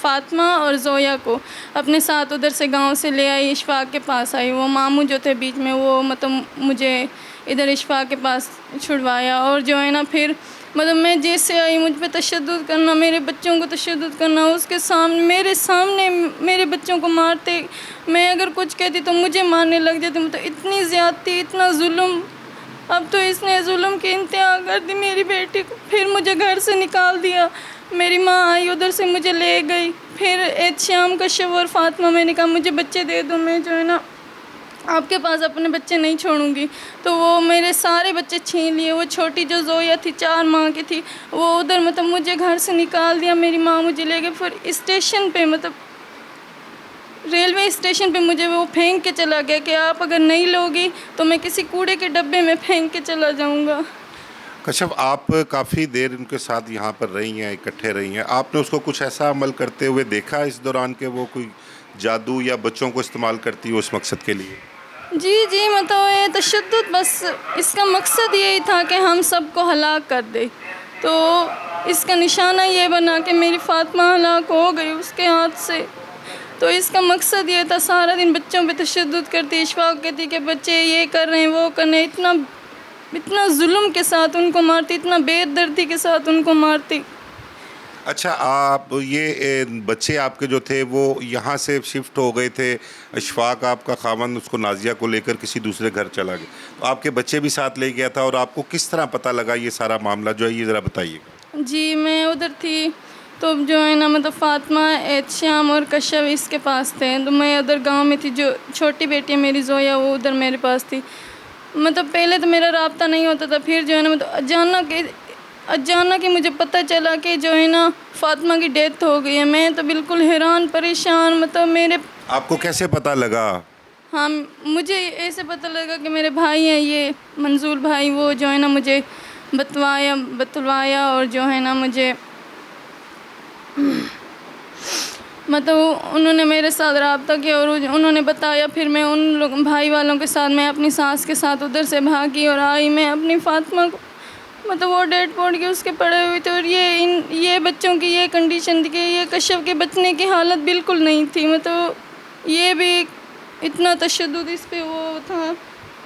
فاطمہ اور زویا کو اپنے ساتھ ادھر سے گاؤں سے لے آئی، اشفاق کے پاس آئی. وہ ماموں جو تھے بیچ میں، وہ مطلب مجھے ادھر اشفاق کے پاس چھڑوایا. اور جو ہے نا پھر مطلب میں جیسے آئی مجھ پہ تشدد کرنا، میرے بچوں کو تشدد کرنا، اس کے سامنے میرے سامنے میرے بچوں کو مارتے. میں اگر کچھ کہتی تو مجھے مارنے لگ جاتے. مطلب اتنی زیادتی، اتنا ظلم. اب تو اس نے ظلم کی انتہا کر دی میری بیٹی کو. پھر مجھے گھر سے نکال دیا. میری ماں آئی ادھر سے مجھے لے گئی. پھر شام کا شب اور فاطمہ، میں نے کہا مجھے بچے دے دو، میں جو ہے نا آپ کے پاس اپنے بچے نہیں چھوڑوں گی. تو وہ میرے سارے بچے چھین لیے. وہ چھوٹی جو زویا تھی 4 ماہ کی تھی، وہ ادھر مطلب مجھے گھر سے نکال دیا. میری ماں مجھے لے گئی. پھر اسٹیشن پہ مطلب ریلوے اسٹیشن پہ مجھے وہ پھینک کے چلا گیا کہ آپ اگر نہیں لوگی تو میں کسی کوڑے کے ڈبے میں پھینک کے چلا جاؤں گا. کشف، آپ کافی دیر ان کے ساتھ یہاں پر رہی ہیں، اکٹھے رہی ہیں. آپ نے اس کو کچھ ایسا عمل کرتے ہوئے دیکھا اس دوران کہ وہ کوئی جادو یا بچوں کو استعمال کرتی ہو اس مقصد کے لیے؟ جی مطلب یہ تشدد بس اس کا مقصد یہی تھا کہ ہم سب کو ہلاک کر دے. تو اس کا نشانہ یہ بنا کہ میری فاطمہ ہلاک ہو گئی اس کے ہاتھ سے. تو اس کا مقصد یہ تھا. سارا دن بچوں پہ تشدد کرتی. اشفاق کہتی کہ بچے یہ کر رہے ہیں، وہ کر رہے ہیں. اتنا ظلم کے ساتھ ان کو مارتی، اتنا بے دردی کے ساتھ ان کو مارتی. اچھا، آپ یہ بچے آپ کے جو تھے وہ یہاں سے شفٹ ہو گئے تھے، اشفاق آپ کا خاوند اس کو نازیہ کو لے کر کسی دوسرے گھر چلا گیا، تو آپ کے بچے بھی ساتھ لے گیا تھا، اور آپ کو کس طرح پتہ لگا یہ سارا معاملہ جو ہے یہ ذرا بتائیے گا؟ جی میں ادھر تھی تو جو ہے نا مطلب فاطمہ، شام اور کشف اس کے پاس تھے. تو میں ادھر گاؤں میں تھی. جو چھوٹی بیٹی ہے میری زویا، وہ ادھر میرے پاس تھی. مطلب پہلے تو میرا رابطہ نہیں ہوتا تھا. پھر جو ہے نا مطلب اچانک مجھے پتہ چلا کہ جو ہے نا فاطمہ کی ڈیتھ ہو گئی ہے. میں تو بالکل حیران پریشان. مطلب آپ کو کیسے پتہ لگا؟ ہاں مجھے ایسے پتہ لگا کہ میرے بھائی ہیں، یہ منظور بھائی، وہ جو ہے نا مجھے بتلوایا اور جو ہے نا مجھے مطلب انہوں نے میرے ساتھ رابطہ کیا اور انہوں نے بتایا. پھر میں ان لوگ بھائی والوں کے ساتھ، میں اپنی ساس کے ساتھ ادھر سے بھاگی اور آئی. میں اپنی فاطمہ کو مطلب وہ ڈیڈ باڈی کے اس کے پڑے ہوئے تھے. اور یہ بچوں کی یہ کنڈیشن تھی کہ یہ کشف کے بچنے کی حالت بالکل نہیں تھی. مطلب یہ بھی اتنا تشدد اس پہ وہ تھا.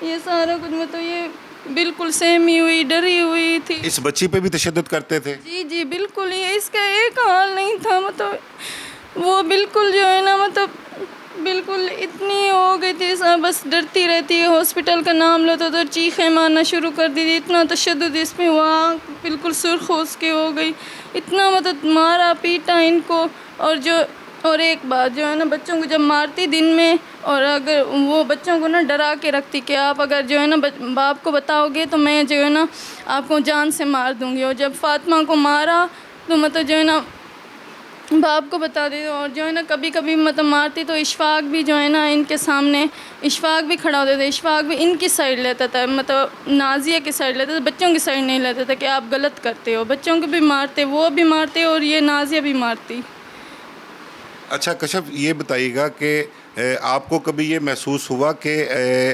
یہ سارا کچھ مطلب یہ بالکل سہمی ہوئی، ڈری ہوئی تھی. اس بچی پہ بھی تشدد کرتے تھے؟ جی بالکل. یہ اس کا ایک حال نہیں تھا. مطلب وہ بالکل جو ہے نا مطلب بالکل اتنی ہو گئی تھی، بس ڈرتی رہتی ہے. ہاسپٹل کا نام لیتا تو چیخیں مارنا شروع کر دی تھی. اتنا تشدد اس پہ ہوا، بالکل سرخ ہو اس کے ہو گئی. اتنا مطلب مارا پیٹا ان کو. اور ایک بات جو ہے نا، بچوں کو جب مارتی دن میں، اور اگر وہ بچوں کو نا ڈرا کے رکھتی کہ آپ اگر جو ہے نا باپ کو بتاؤ گے تو میں جو ہے نا آپ کو جان سے مار دوں گی. اور جب فاطمہ کو مارا تو مطلب جو ہے نا باپ کو بتا دی. اور جو ہے نا کبھی کبھی مطلب مارتی تو اشفاق بھی جو ہے نا ان کے سامنے اشفاق بھی کھڑا ہوتا تھا. اشفاق بھی ان کی سائڈ لیتا تھا، مطلب نازیہ کی سائڈ لیتا تھا، بچوں کی سائڈ نہیں لیتا تھا کہ آپ غلط کرتے ہو. بچوں کو بھی مارتے، وہ بھی مارتے، اور یہ نازیہ بھی مارتی. اچھا کشف، یہ بتائیے گا کہ آپ کو کبھی یہ محسوس ہوا کہ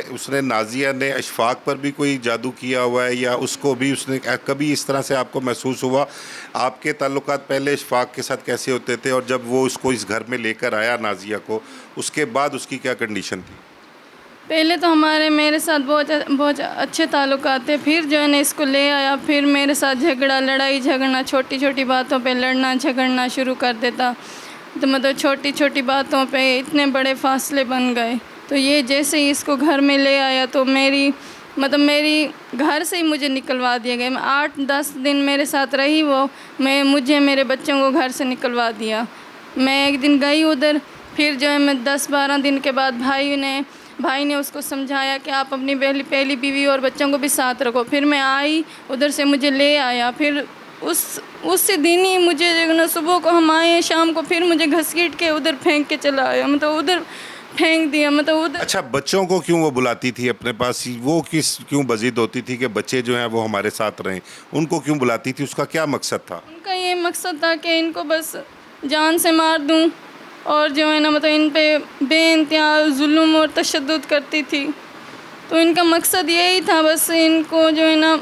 اس نے، نازیہ نے اشفاق پر بھی کوئی جادو کیا ہوا ہے، یا اس کو بھی اس نے کبھی اس طرح سے آپ کو محسوس ہوا؟ آپ کے تعلقات پہلے اشفاق کے ساتھ کیسے ہوتے تھے، اور جب وہ اس کو اس گھر میں لے کر آیا نازیہ کو، اس کے بعد اس کی کیا کنڈیشن تھی؟ پہلے تو میرے ساتھ بہت اچھے تعلقات تھے. پھر جو ہے نا اس کو لے آیا. پھر میرے ساتھ لڑائی جھگڑنا، چھوٹی چھوٹی باتوں پہ لڑنا جھگڑنا شروع کر دیتا. تو مطلب چھوٹی چھوٹی باتوں پہ اتنے بڑے فاصلے بن گئے. تو یہ جیسے ہی اس کو گھر میں لے آیا تو میری گھر سے ہی مجھے نکلوا دیا گیا. میں 8-10 دن میرے ساتھ رہی وہ. مجھے میرے بچوں کو گھر سے نکلوا دیا. میں ایک دن گئی ادھر. پھر جو ہے میں 10-12 دن کے بعد بھائی نے اس کو سمجھایا کہ آپ اپنی پہلی بیوی اور بچوں کو بھی ساتھ رکھو. پھر میں آئی ادھر سے، مجھے لے آیا. پھر اس دن ہی مجھے صبح کو ہم آئے، شام کو پھر مجھے گھسیٹ کے ادھر پھینک کے چلا آیا. مطلب ادھر پھینک دیا. مطلب ادھر. اچھا، بچوں کو کیوں وہ بلاتی تھی اپنے پاس؟ وہ کیوں بضد ہوتی تھی کہ بچے جو ہیں وہ ہمارے ساتھ رہیں؟ ان کو کیوں بلاتی تھی؟ اس کا کیا مقصد تھا؟ ان کا یہ مقصد تھا کہ ان کو بس جان سے مار دوں. اور جو ہے نا مطلب ان پہ بے انتہا ظلم اور تشدد کرتی تھی. تو ان کا مقصد یہی تھا. بس ان کو جو ہے نا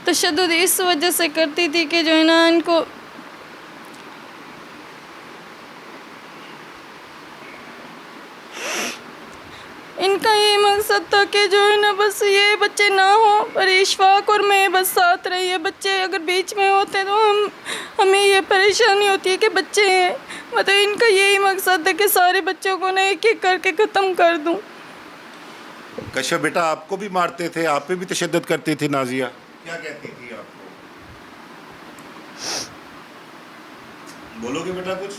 تشدد اس وجہ سے کرتی تھی کہ جو ہے نا ان کو ان کا یہ مقصد تھا کہ جو ہے نا بس یہ بچے نہ ہوں، پر اشفاق اور میں بس ساتھ رہیے. بچے اگر بیچ میں ہوتے تو ہمیں یہ پریشانی ہوتی ہے کہ بچے ہیں. مطلب ان کا یہی مقصد ہے کہ سارے بچوں کو نا ایک ایک کر کے ختم کر دوں. کشف بیٹا آپ کو بھی مارتے تھے، آپ پہ بھی تشدد کرتی تھی نازیہ؟ کیا کہتی تھی آپ کو؟ بولو گے بیٹا کچھ؟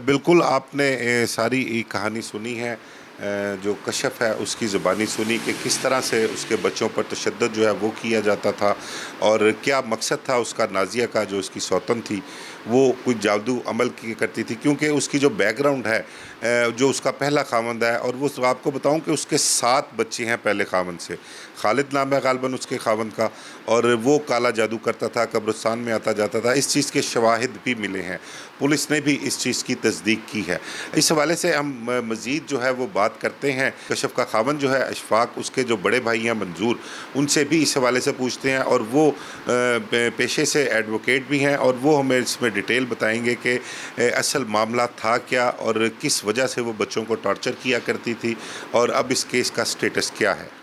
بالکل آپ نے ساری کہانی سنی ہے، جو کشف ہے اس کی زبانی سنی کہ کس طرح سے اس کے بچوں پر تشدد جو ہے وہ کیا جاتا تھا، اور کیا مقصد تھا اس کا نازیہ کا. جو اس کی سوتن تھی وہ کچھ جادو عمل کی کرتی تھی، کیونکہ اس کی جو بیک گراؤنڈ ہے، جو اس کا پہلا خاوند ہے، اور وہ آپ کو بتاؤں کہ اس کے 7 بچے ہیں پہلے خاوند سے. خالد نام ہے غالباً اس کے خاوند کا، اور وہ کالا جادو کرتا تھا، قبرستان میں آتا جاتا تھا. اس چیز کے شواہد بھی ملے ہیں، پولیس نے بھی اس چیز کی تصدیق کی ہے. اس حوالے سے ہم مزید جو ہے وہ بات کرتے ہیں. کشف کا خاوند جو ہے اشفاق، اس کے جو بڑے بھائی ہیں منظور، ان سے بھی اس حوالے سے پوچھتے ہیں، اور وہ پیشے سے ایڈوکیٹ بھی ہیں، اور وہ ہمیں اس میں ڈیٹیل بتائیں گے کہ اصل معاملہ تھا کیا، اور کس وجہ سے وہ بچوں کو ٹارچر کیا کرتی تھی، اور اب اس کیس کا سٹیٹس کیا ہے.